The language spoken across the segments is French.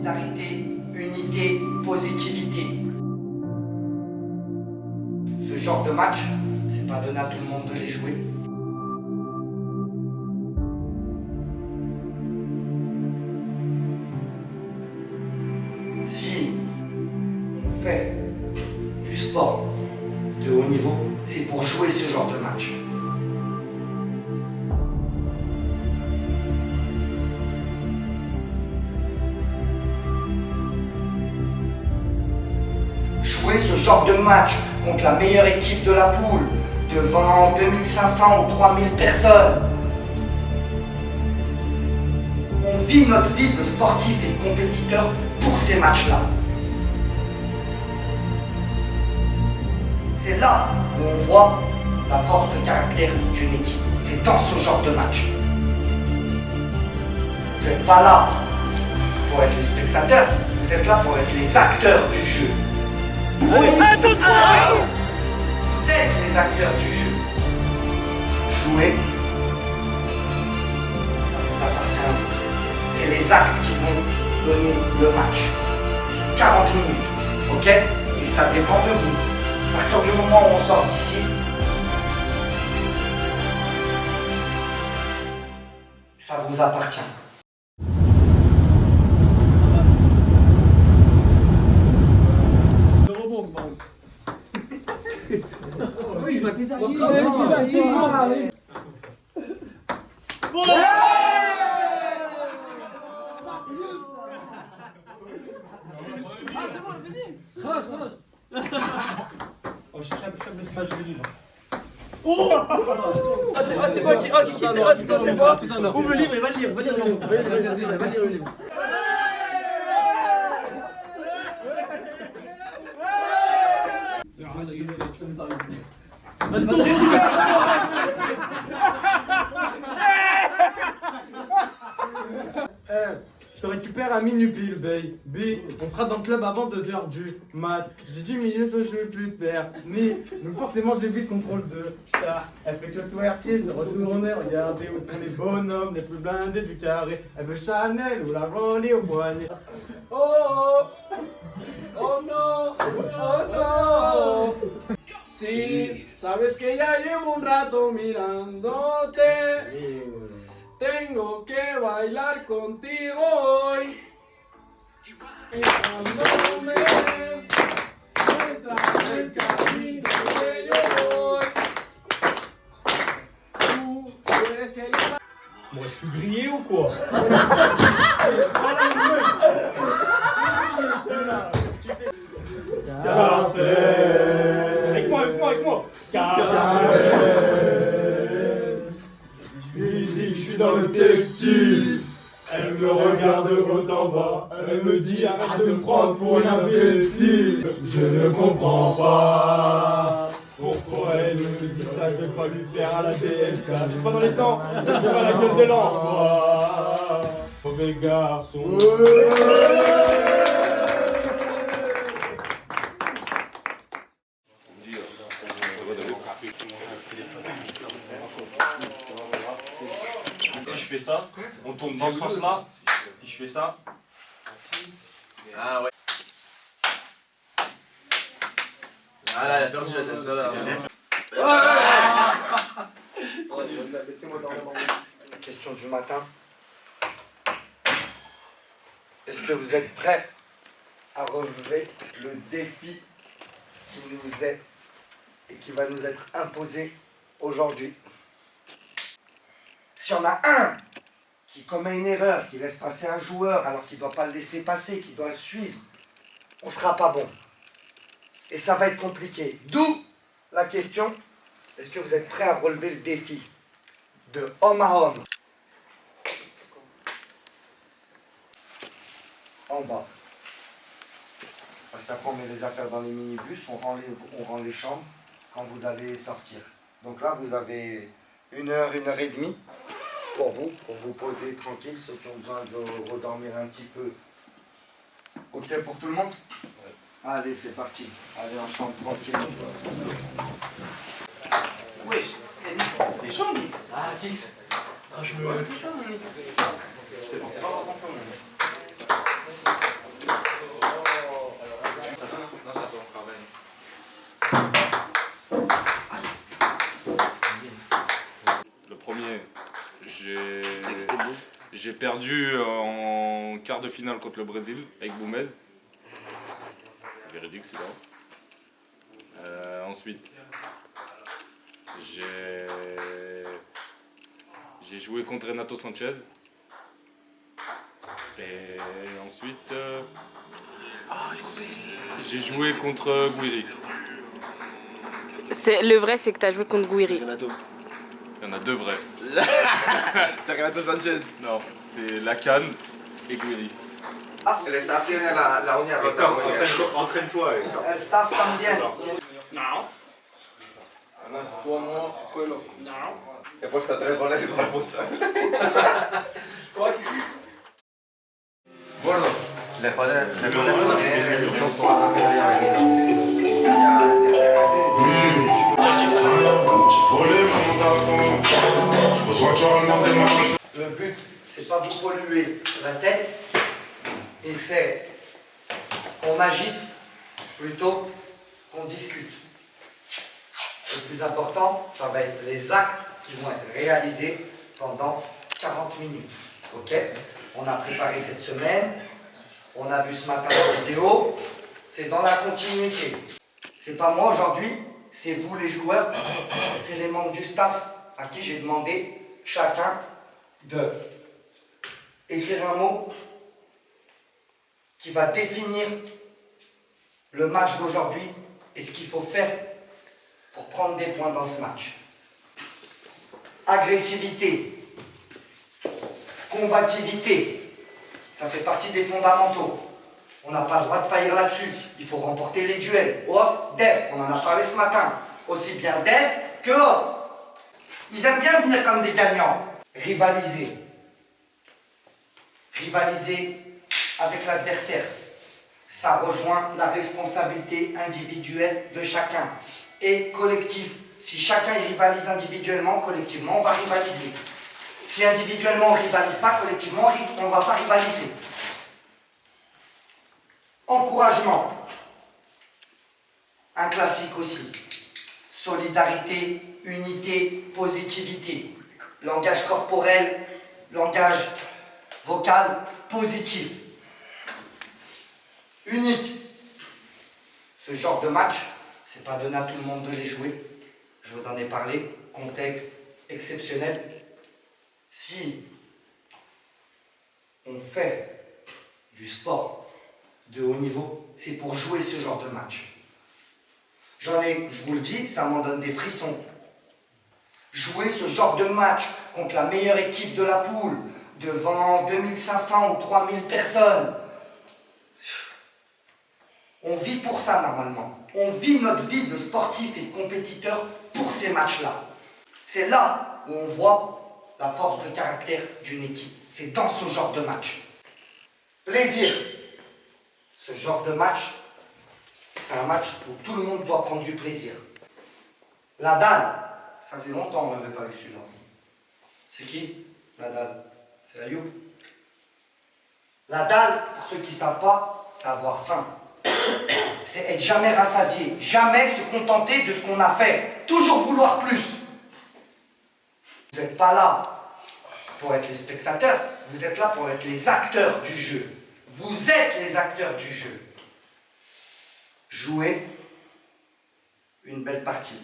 solidarité, unité, positivité. Ce genre de match, c'est pas donné à tout le monde de les jouer. Si on fait du sport de haut niveau, c'est pour jouer ce genre de match. Jouer ce genre de match contre la meilleure équipe de la poule, devant 2500 ou 3000 personnes. On vit notre vie de sportif et de compétiteur pour ces matchs-là. C'est là où on voit la force de caractère d'une équipe. C'est dans ce genre de match. Vous n'êtes pas là pour être les spectateurs, vous êtes là pour être les acteurs du jeu. Vous êtes les acteurs du jeu. Jouer, ça vous appartient à vous. C'est les actes qui vont donner le match. C'est 40 minutes, ok? Et ça dépend de vous. À partir du moment où on sort d'ici, ça vous appartient. Oui, je vois tes arrières. C'est quoi qui c'est quoi? Ouvre le livre et va le lire, va lire le livre. Va lire le livre. Je te récupère à minuit pile, babe. B, on sera dans le club avant 2h du mat. J'ai du milieu, soit je veux plus de permis. Donc forcément j'ai vite contrôle de star. Elle fait que twerker, se retourner, regardez où sont les bonhommes les plus blindés du carré. Elle veut Chanel ou la Rollie au poignet. Oh oh oh no, oh no. Si sabes que ya llevo un rato mirándote, tengo que bailar contigo hoy. Y cuando me muestras el camino que yo voy, tú eres el... Moi, je suis grillé ou quoi? Avec moi. Musique, je suis dans le textile. Elle me regarde de haut en bas. Elle me dit arrête de me prendre pour un imbécile. Je ne comprends pas. Pourquoi elle me dit ça? Je vais pas lui faire à la DSK. Je suis pas dans les temps. Je vais pas la gueule de l'emploi. Mauvais garçon. Si je fais ça, on tourne dans ce sens-là. Si je fais ça. Ah ouais. Ah là, il a perdu la tête, ça là. Laissez-moi dormir. Question du matin. Est-ce que vous êtes prêts à relever le défi qui nous est et qui va nous être imposé aujourd'hui? S'il y en a un qui commet une erreur, qui laisse passer un joueur alors qu'il ne doit pas le laisser passer, qu'il doit le suivre, on ne sera pas bon. Et ça va être compliqué. D'où la question, est-ce que vous êtes prêts à relever le défi de homme à homme? En bas. Parce qu'après on met les affaires dans les minibus, on rend les chambres quand vous allez sortir. Donc là vous avez 1 heure, 1 heure et demie pour vous poser tranquille, ceux qui ont besoin de redormir un petit peu. Ok pour tout le monde? Allez, c'est parti. Allez, en chambre tranquille. Wesh, c'était chaud, Nix. Ah, Kix. Franchement, c'était chaud, Nix. Je te pensais pas avoir confiance. Non, ça peut encore bien. Le premier, j'ai perdu en quart de finale contre le Brésil avec Boumez. Véridique celui-là. Ensuite, j'ai joué contre Renato Sanchez. Et ensuite, j'ai joué contre Guiri. Le vrai, c'est que tu as joué contre Guiri. Renato. Il y en a deux vrais. C'est Renato Sanchez. Non, c'est Lacan et Guiri. Le staff tiene la uña rota. Entraîne-toi. El staff también. He puesto 3 goles y 4 puntos. Gordo, le podemos poner el grupo a que haya venido. Le but, c'est pas vous polluer la tête, et c'est qu'on agisse plutôt qu'on discute. Le plus important, ça va être les actes qui vont être réalisés pendant 40 minutes. Ok? On a préparé cette semaine, on a vu ce matin la vidéo, c'est dans la continuité. C'est pas moi aujourd'hui, c'est vous les joueurs, c'est les membres du staff à qui j'ai demandé chacun de écrire un mot qui va définir le match d'aujourd'hui et ce qu'il faut faire pour prendre des points dans ce match. Agressivité, combativité, ça fait partie des fondamentaux. On n'a pas le droit de faillir là-dessus. Il faut remporter les duels. Off, def, on en a parlé ce matin. Aussi bien def que off. Ils aiment bien venir comme des gagnants. Rivaliser. Rivaliser avec l'adversaire. Ça rejoint la responsabilité individuelle de chacun. Et collectif. Si chacun y rivalise individuellement, collectivement, on va rivaliser. Si individuellement on ne rivalise pas, collectivement on ne va pas rivaliser. Encouragement. Un classique aussi. Solidarité, unité, positivité. Langage corporel, langage vocal, positif. Unique. Ce genre de match, c'est pas donné à tout le monde de les jouer. Je vous en ai parlé. Contexte exceptionnel. Si on fait du sport de haut niveau, c'est pour jouer ce genre de match. Je vous le dis, ça m'en donne des frissons. Jouer ce genre de match contre la meilleure équipe de la poule, devant 2500 ou 3000 personnes. On vit pour ça normalement. On vit notre vie de sportif et de compétiteur pour ces matchs-là. C'est là où on voit la force de caractère d'une équipe. C'est dans ce genre de match. Plaisir. Ce genre de match, c'est un match où tout le monde doit prendre du plaisir. La dalle, ça faisait longtemps qu'on n'avait pas eu celui-là. C'est qui? La dalle. C'est la You. La dalle, pour ceux qui ne savent pas, c'est avoir faim. C'est être jamais rassasié, jamais se contenter de ce qu'on a fait, toujours vouloir plus. Vous n'êtes pas là pour être les spectateurs, vous êtes là pour être les acteurs du jeu. Vous êtes les acteurs du jeu. Jouez une belle partie,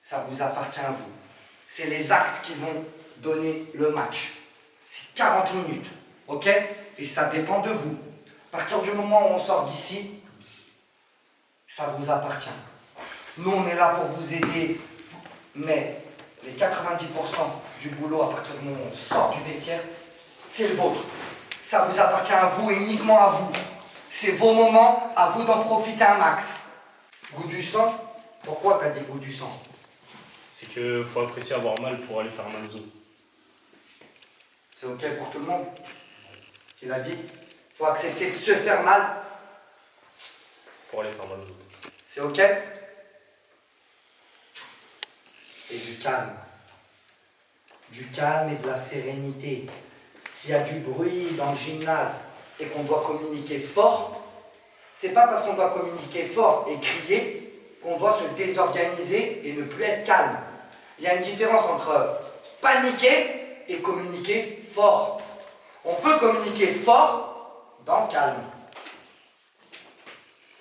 ça vous appartient à vous. C'est les actes qui vont donner le match. C'est 40 minutes, ok? Et ça dépend de vous. À partir du moment où on sort d'ici, ça vous appartient. Nous, on est là pour vous aider, mais les 90% du boulot, à partir du moment où on sort du vestiaire, c'est le vôtre. Ça vous appartient à vous et uniquement à vous. C'est vos moments, à vous d'en profiter un max. Goût du sang? Pourquoi t'as dit goût du sang? C'est qu'il faut apprécier avoir mal pour aller faire mal aux autres. C'est ok pour tout le monde? Il a dit, il faut accepter de se faire mal. Pour aller faire mal aux autres. C'est ok? Et du calme. Du calme et de la sérénité. S'il y a du bruit dans le gymnase, et qu'on doit communiquer fort, c'est pas parce qu'on doit communiquer fort et crier qu'on doit se désorganiser et ne plus être calme. Il y a une différence entre paniquer et communiquer fort. On peut communiquer fort dans le calme.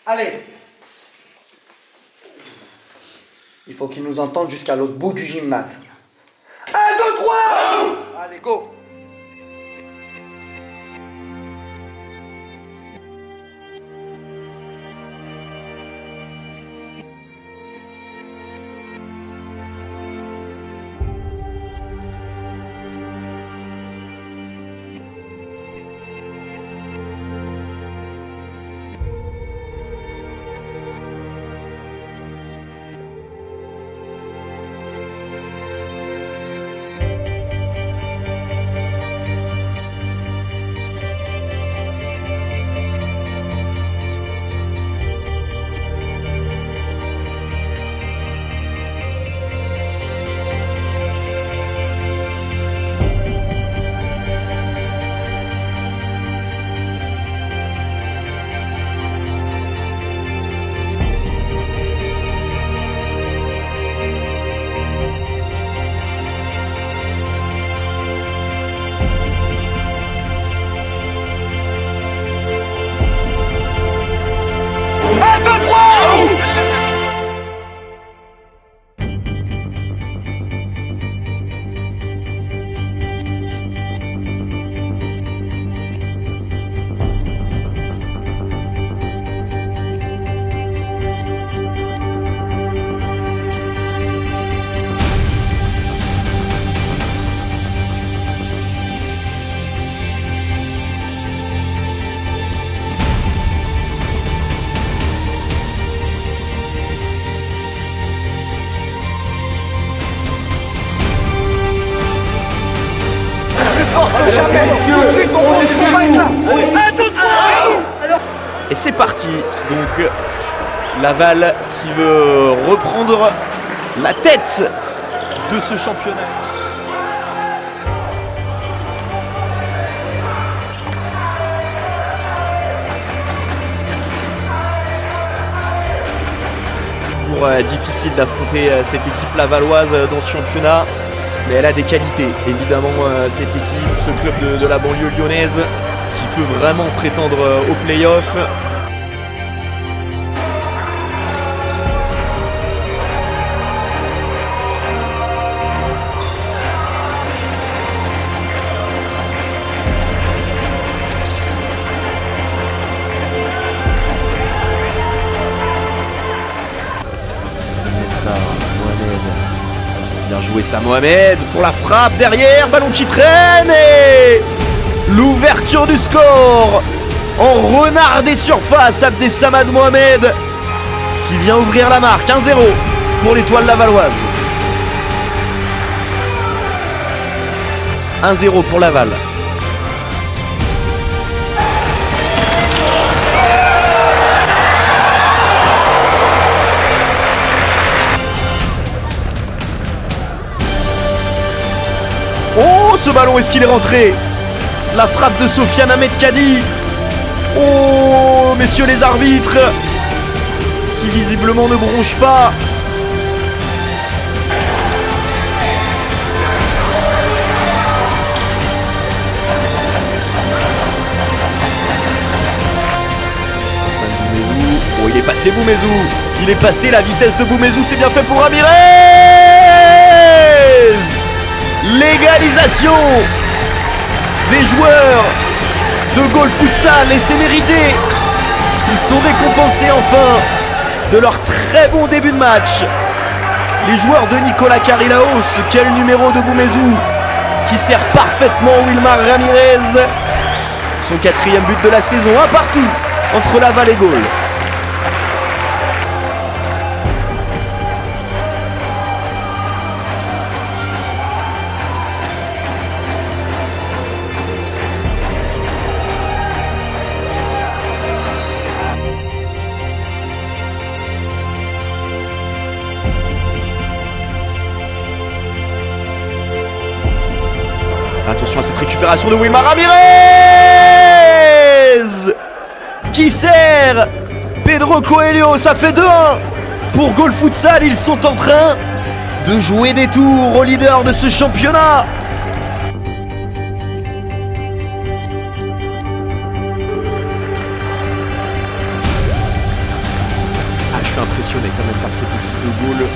Allez. Il faut qu'ils nous entendent jusqu'à l'autre bout du gymnase. 1, 2, 3 Allez, go. Et c'est parti. Donc Laval qui veut reprendre la tête de ce championnat. Toujours difficile d'affronter cette équipe lavalloise dans ce championnat. Mais elle a des qualités, évidemment, cette équipe, ce club de la banlieue lyonnaise qui peut vraiment prétendre aux playoffs. Bien joué ça Mohamed pour la frappe derrière, ballon qui traîne et l'ouverture du score en renard des surfaces, Abdessamad Mohamed qui vient ouvrir la marque, 1-0 pour l'étoile lavalloise. 1-0 pour Laval. Oh, ce ballon, est-ce qu'il est rentré? La frappe de Sofiane Ahmed Kadi. Oh, messieurs les arbitres, qui visiblement ne bronchent pas. Oh, il est passé Boumezou. Il est passé, la vitesse de Boumezou, c'est bien fait pour Ramirez. L'égalisation des joueurs de Goal Futsal et c'est mérité. Ils sont récompensés enfin de leur très bon début de match. Les joueurs de Nicolas Carilaos, quel numéro de Boumezou qui sert parfaitement Wilmar Ramirez. Son 4e but de la saison, un partout entre Laval et Gaulle. Attention à cette récupération de Wilmar Ramirez. Hernandez qui sert Pedro Coelho, ça fait 2-1 pour Goal Futsal. Ils sont en train de jouer des tours au leader de ce championnat. Je suis impressionné quand même par cette équipe de Gaulle.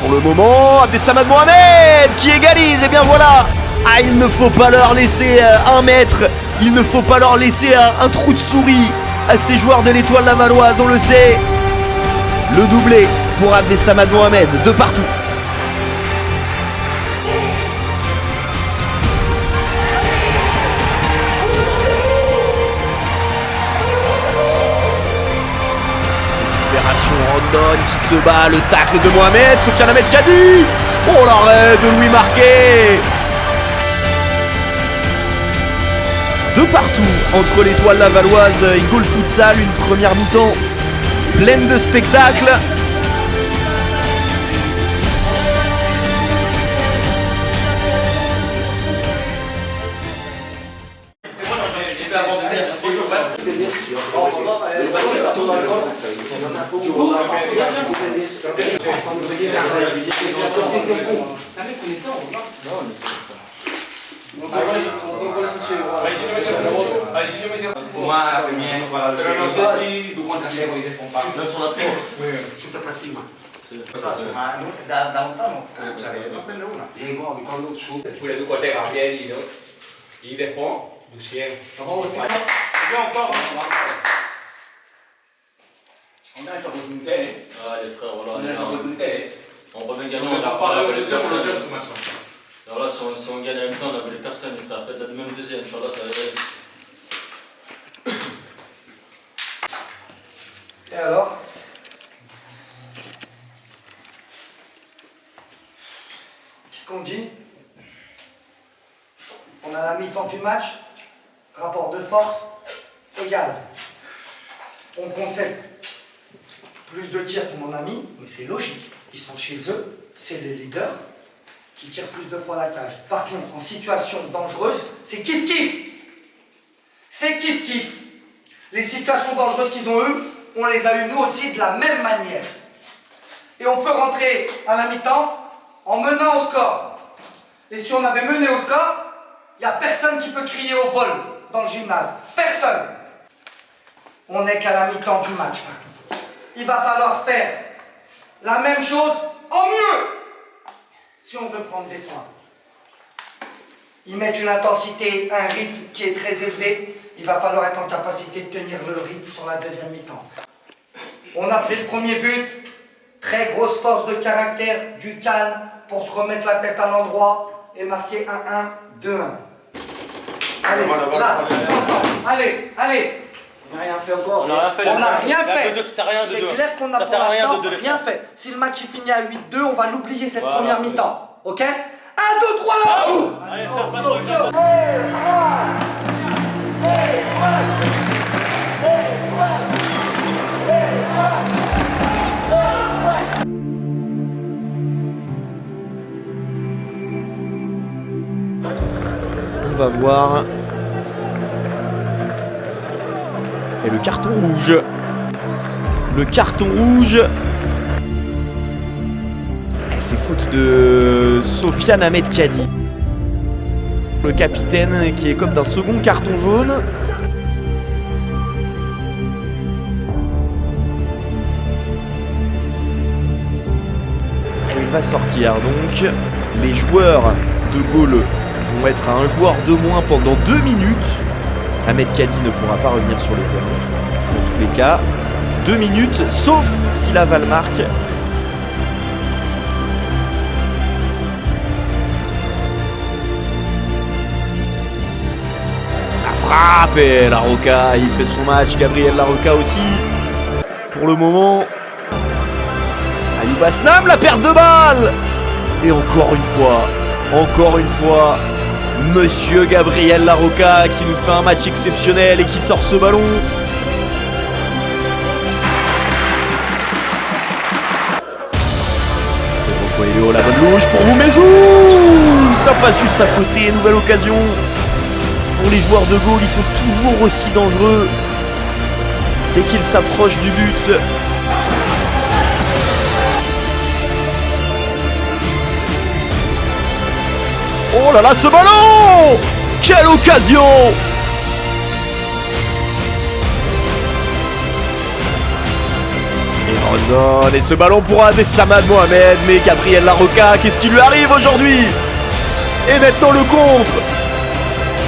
Pour le moment, Abdessamad Mohamed qui égalise, et bien voilà. Ah, il ne faut pas leur laisser 1 mètre, il ne faut pas leur laisser un trou de souris à ces joueurs de l'Étoile Lavalloise, on le sait. Le doublé pour Abdessamad Mohamed, de partout. Rondon qui se bat, le tacle de Mohamed, Sofiane Ahmed Kadi. Oh, l'arrêt de Louis Marquet. De partout entre l'Étoile Lavalloise et Goal Futsal, une première mi-temps pleine de spectacles. Pero no sé si tú cuántas le puedes comprar. No son las tres. Chuta pra cima. Da lontano, non prende una. E igual, quando chuta. Pure tu côté à pied, il défend, du chien. Non, encore. On a un peu de thé. Ah, les frères, voilà. On a un peu de thé. On revient Si gagner, on on n'a a pas pas de les personnes. match. Alors là, si on gagne avec temps, on avait les personnes, les frères. Peut-être même deuxième, Inch'Allah, ça va aller. Et alors? Qu'est-ce qu'on dit? On a la mi-temps du match, rapport de force égal. On concède plus de tirs pour mon ami, mais c'est logique. Ils sont chez eux, c'est les leaders qui tirent plus de fois la cage. Par contre, en situation dangereuse, c'est kiff-kiff. C'est kiff-kiff. Les situations dangereuses qu'ils ont eues, on les a eues nous aussi de la même manière. Et on peut rentrer à la mi-temps en menant au score. Et si on avait mené au score, il n'y a personne qui peut crier au vol dans le gymnase. Personne. On n'est qu'à la mi-temps du match, par contre. Il va falloir faire la même chose en mieux si on veut prendre des points. Ils mettent une intensité, un rythme qui est très élevé. Il va falloir être en capacité de tenir le rythme sur la deuxième mi-temps. On a pris le premier but, très grosse force de caractère, du calme pour se remettre la tête à l'endroit et marquer 1-1, 2-1. Allez, là, ensemble, allez, allez. On n'a rien fait encore. On n'a rien fait. C'est clair qu'on n'a pour l'instant rien fait. Si le match est fini à 8-2, on va l'oublier cette première mi-temps. Ok? 1, 2, 3. Allez, frère, pas de regret. On va voir. Et le carton rouge. Le carton rouge. Et c'est faute de Sofiane Ahmed Kadi. Le capitaine qui est comme d'un second carton jaune. Et il va sortir donc. Les joueurs de Gaulle vont être à un joueur de moins pendant 2 minutes. Ahmed Kadi ne pourra pas revenir sur le terrain. Dans tous les cas, 2 minutes, sauf si Laval marque. La frappe et Larroca, il fait son match. Gabriel Larroca aussi. Pour le moment, Ayoub Asnam, la perte de balle. Et encore une fois, Monsieur Gabriel Larroca qui nous fait un match exceptionnel et qui sort ce ballon. Pedro Coelho, la bonne louche pour Moumezou. Ça passe juste à côté, nouvelle occasion pour les joueurs de Gaulle, ils sont toujours aussi dangereux dès qu'ils s'approchent du but. Oh là là, ce ballon! Quelle occasion! Et Rondon, et ce ballon pour Samad Mohamed, mais Gabriel Larroca, qu'est-ce qui lui arrive aujourd'hui? Et maintenant le contre!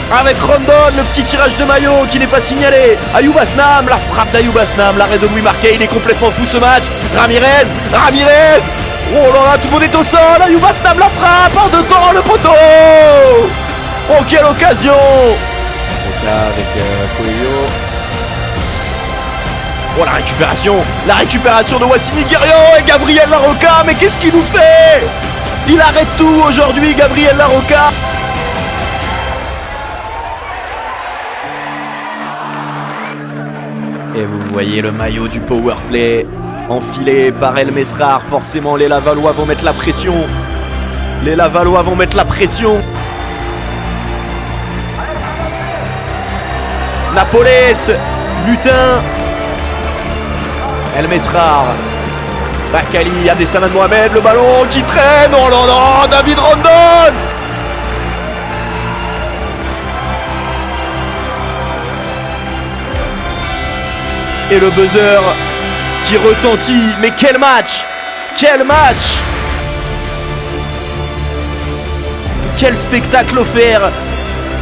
Avec Rondon, le petit tirage de maillot qui n'est pas signalé. Ayoub Asnam, la frappe d'Ayoub Asnam, l'arrêt de Louis Marquet, il est complètement fou ce match. Ramirez! Oh là là, tout le monde est au sol. Ayoub Asnam, la frappe, en deux temps, le poteau. Oh, quelle occasion. Avec Coelho. Oh, la récupération de Wassini Guerriero et Gabriel Larroca, mais qu'est-ce qu'il nous fait? Il arrête tout aujourd'hui, Gabriel Larroca. Et vous voyez le maillot du powerplay enfilé par El Mesrar. Forcément, les Lavallois vont mettre la pression. Napoles, Lutin, El Mesrar, Bakali, Abdessamad Mohamed, le ballon qui traîne. Oh là là, David Rondon. Et le buzzer qui retentit. Mais quel match! Quel spectacle offert!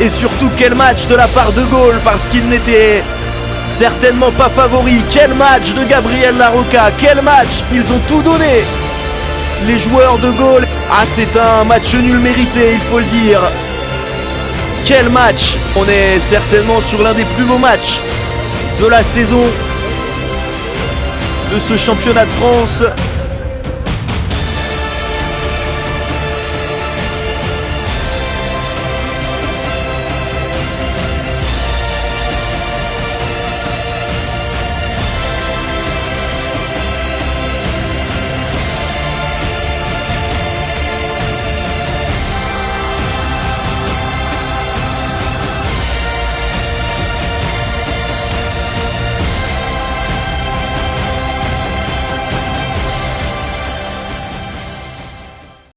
Et surtout quel match de la part de Gaulle, parce qu'il n'était certainement pas favori. Quel match de Gabriel Larroca! Quel match! Ils ont tout donné, les joueurs de Gaulle. Ah, c'est un match nul mérité, il faut le dire. Quel match! On est certainement sur l'un des plus beaux matchs de la saison, de ce championnat de France.